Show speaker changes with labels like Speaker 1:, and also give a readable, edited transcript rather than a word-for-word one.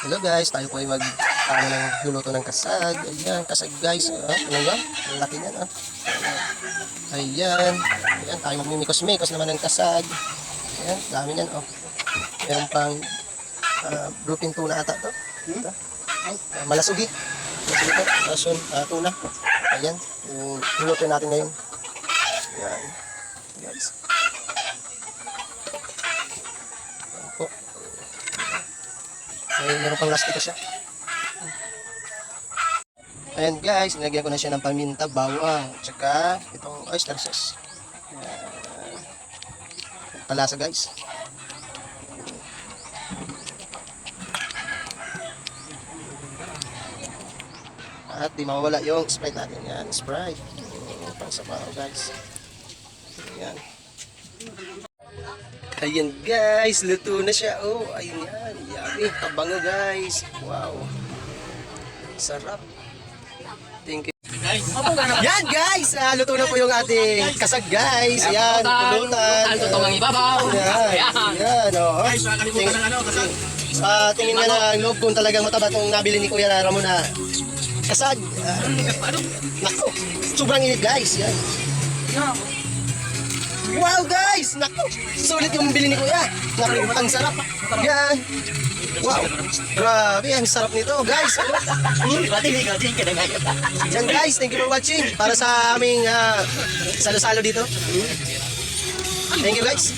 Speaker 1: Hello guys, tayo po ay luluto ng kasag. Ayan, kasag guys. Ano yan? Ang laki niyan. Ayan. Ayan, tayo magmimikos-mikos naman ng kasag. Ayan, dami niyan. Meron pang bluefin tuna ata to. Ito. Malasugi. Malasugi to. Tasun, tuna. Ayan, luluto natin ngayon. Ayan. Guys. Ayan po. Meron pang lastiko siya. Ayan guys, nilagyan ko na siya ng paminta, bawang, tsaka itong oyster sauce. Palasa guys. At di mawawala yung Sprite natin. Yan, Sprite. Pang sabaw guys. Ayan. Ayan guys, luto na siya. Oh, ayun yan. Yummy. Tabango guys. Wow. Sarap. Thank you. Yan guys, luto na po yung ating kasag guys. Ayan, pulutan.
Speaker 2: Tutong ibabaw.
Speaker 1: Yan, oh. Tingin nga ng loob kung talagang mataba itong nabili ni Kuya Ramon na kasag. Nako, sobrang init guys. Yan. Wow guys! Naku! Sulit yung bili ni Kuya. Naku, ang sarap. Yan. Wow! Grabe, ang sarap nito guys. Yan guys, thank you for watching. Para sa aming salo-salo dito. Thank you guys.